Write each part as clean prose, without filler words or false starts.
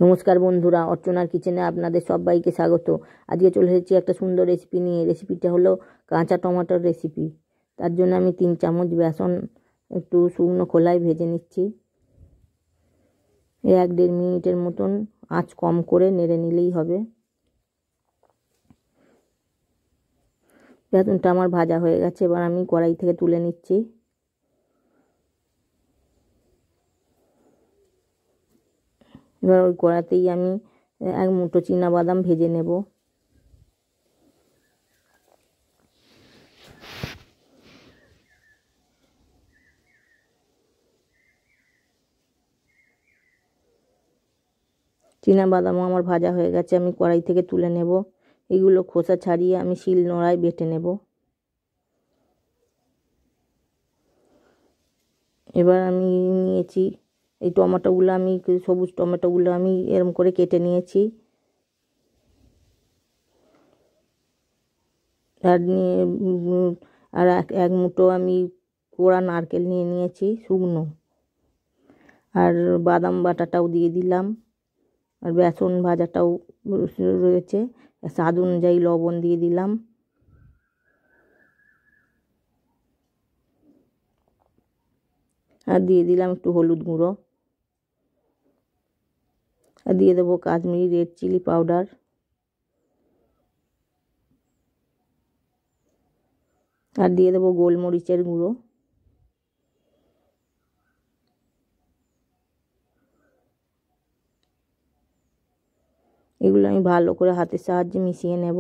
নমস্কার বন্ধুরা, অর্চনার কিচেনে আপনাদের সবাইকে স্বাগত। আজকে চলে এসেছি একটা সুন্দর রেসিপি নিয়ে। রেসিপিটা হলো কাঁচা টমেটোর রেসিপি। তার জন্য আমি 3 চামচ বেসন একটু শুকনো খোলায় ভেজে নিচ্ছি। 1-1.5 মিনিটের মতন আঁচ কম করে নেড়ে নিলেই হবে। বেসনটা আমার ভাজা হয়ে গেছে, এবার আমি কড়াই থেকে তুলে নিচ্ছি। এবার ওই কড়াতেই আমি 1 মুঠো চীনাবাদাম ভেজে নেব। চীনাবাদামও আমার ভাজা হয়ে গেছে, আমি কড়াই থেকে তুলে নেব। এগুলো খোসা ছাড়িয়ে আমি শিল নোড়ায় বেটে নেব। এবার আমি নিয়েছি এই টমেটোগুলো, আমি সবুজ টমেটোগুলো আমি এরম করে কেটে নিয়েছি। আর আর এক মুঠো আমি কোড়া নারকেল নিয়ে নিয়েছি শুকনো। আর বাদাম বাটাটাও দিয়ে দিলাম, আর বেসন ভাজাটাও রয়েছে। স্বাদ অনুযায়ী লবণ দিয়ে দিলাম। আর দিয়ে দিলাম একটু হলুদ গুঁড়ো। আর দিয়ে দেবো কাশ্মীরি রেড চিলি পাউডার। আর দিয়ে দেবো গোলমরিচের গুঁড়ো। এগুলো আমি ভালো করে হাতের সাহায্যে মিশিয়ে নেব।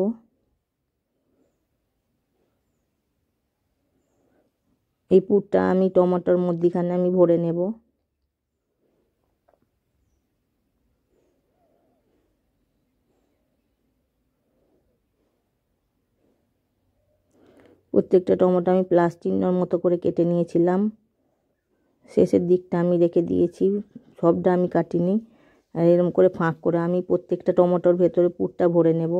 এই পুরটা আমি টমেটোর মধ্যিখানে আমি ভরে নেব। প্রত্যেকটা টমেটো আমি প্লাস চিহ্নর মতো করে কেটে নিয়েছিলাম। শেষের দিকটা আমি রেখে দিয়েছি, সবটা আমি কাটিনি। আর এরকম করে ফাঁক করে আমি প্রত্যেকটা টমেটোর ভেতরে পুরটা ভরে নেব।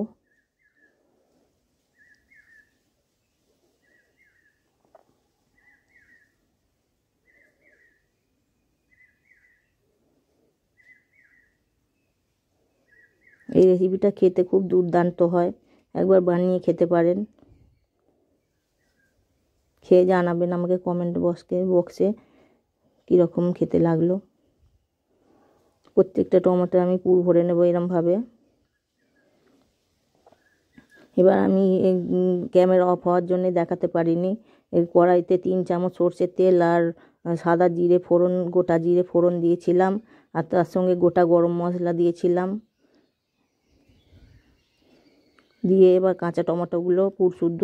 এই রেসিপিটা খেতে খুব দুর্দান্ত হয়, একবার বানিয়ে খেতে পারেন। খেয়ে জানাবেন আমাকে কমেন্ট বক্সে কীরকম খেতে লাগলো। প্রত্যেকটা টমেটো আমি পুর ভরে নেব এরমভাবে। এবার আমি ক্যামেরা অফ হওয়ার জন্য দেখাতে পারিনি, এই কড়াইতে 3 চামচ সর্ষের তেল আর সাদা জিরে ফোড়ন, গোটা জিরে ফোড়ন দিয়েছিলাম। আর তার সঙ্গে গোটা গরম মশলা দিয়েছিলাম। দিয়ে এবার কাঁচা টমেটোগুলো পুর শুদ্ধ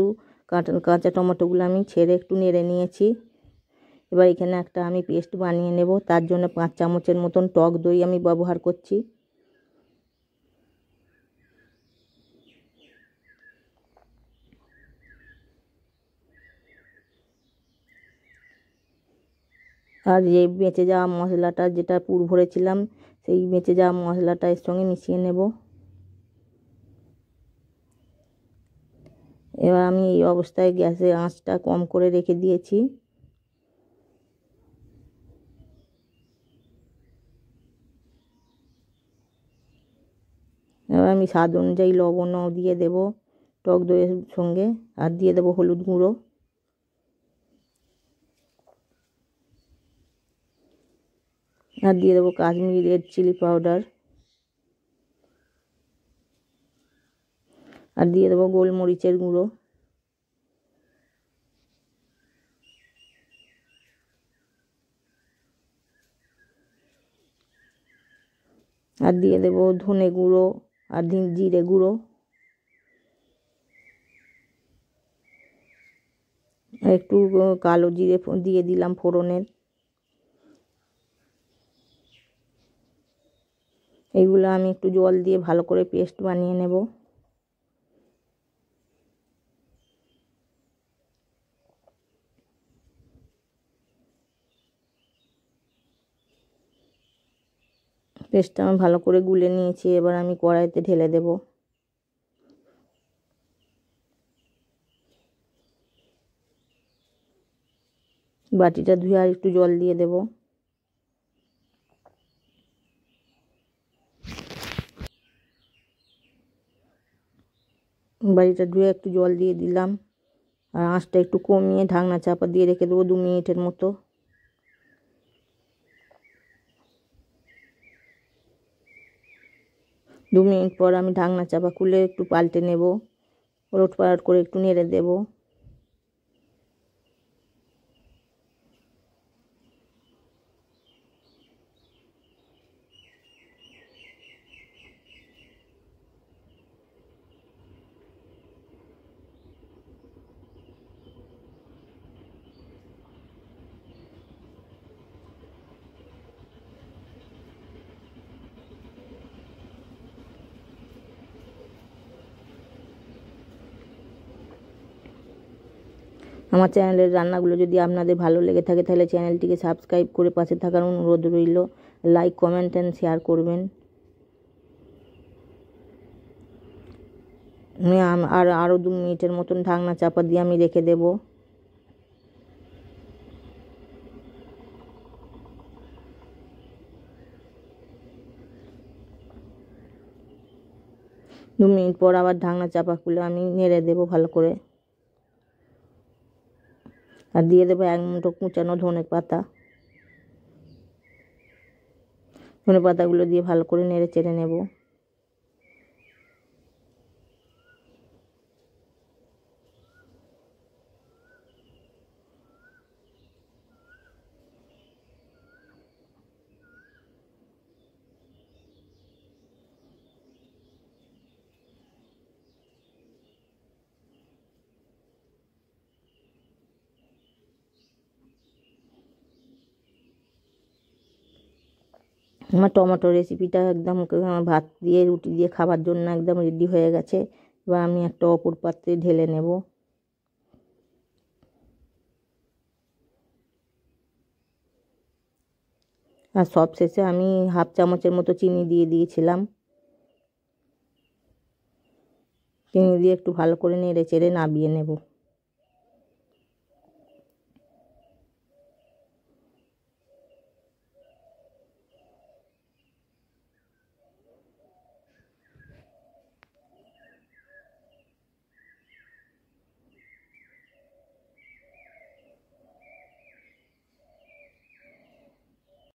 কাঁচা টমেটোগুলো আমি ছেড়ে একটু নেড়ে নিয়েছি। এবার এখানে একটা আমি পেস্ট বানিয়ে নেব। তার জন্য 5 চামচের মতন টক দই আমি ব্যবহার করছি। আর এই বেঁচে যাওয়া মশলাটা, যেটা পুর ভরেছিলাম, সেই বেঁচে যাওয়া মশলাটা এর সঙ্গে মিশিয়ে নেব। এবার আমি এই অবস্থায় গ্যাসের আঁচটা কম করে রেখে দিয়েছি। এবার আমি স্বাদ অনুযায়ী লবণও দিয়ে দেব টক দইয়ের সঙ্গে। আর দিয়ে দেবো হলুদ গুঁড়ো। আর দিয়ে দেবো কাশ্মীরি রেড চিলি পাউডার। আর দিয়ে দেবো গোলমরিচের গুঁড়ো। আর দিয়ে দেবো ধনে গুঁড়ো আর জিরে গুঁড়ো। একটু কালো জিরে দিয়ে দিলাম ফোড়নের। এইগুলো আমি একটু জল দিয়ে ভালো করে পেস্ট বানিয়ে নেব। পেস্টটা আমি ভালো করে গুলে নিয়েছি। এবার আমি কড়াইতে ঢেলে দেব। বাটিটা ধুয়ে আর একটু জল দিয়ে দেব। বাড়িটা ধুয়ে একটু জল দিয়ে দিলাম, আর আঁচটা একটু কমিয়ে ঢাকনা চাপা দিয়ে রেখে দেবো 2 মিনিটের মতো। 2 মিনিট পর আমি ঢাকনা চাপা খুলে একটু পাল্টে নেব, ওলট পালট করে একটু নেড়ে দেব। আমার চ্যানেলের রান্নাগুলো যদি আপনাদের ভালো লেগে থাকে তাহলে চ্যানেলটিকে সাবস্ক্রাইব করে পাশে থাকার অনুরোধ রইল। লাইক, কমেন্ট অ্যান্ড শেয়ার করবেন। আর আরও 2 মিনিটের মতন ঢাকনা চাপা দিয়ে আমি রেখে দেব। দু মিনিট পর আবার ঢাকনা চাপা খুলে আমি নেড়ে দেব ভালো করে, আর দিয়ে দেবো 1 মুঠো কুচানো ধনে পাতা। ধনে পাতাগুলো দিয়ে ভালো করে নেড়ে চেড়ে নেব। আমার টমেটো রেসিপিটা একদম ভাত দিয়ে রুটি দিয়ে খাবার জন্য একদম রেডি হয়ে গেছে। এবার আমি একটা অপর পাত্রে ঢেলে নেব। আর সব শেষে আমি হাফ চামচের মতো চিনি দিয়ে দিয়েছিলাম। চিনি দিয়ে একটু ভালো করে নেড়ে চেড়ে নামিয়ে নেব।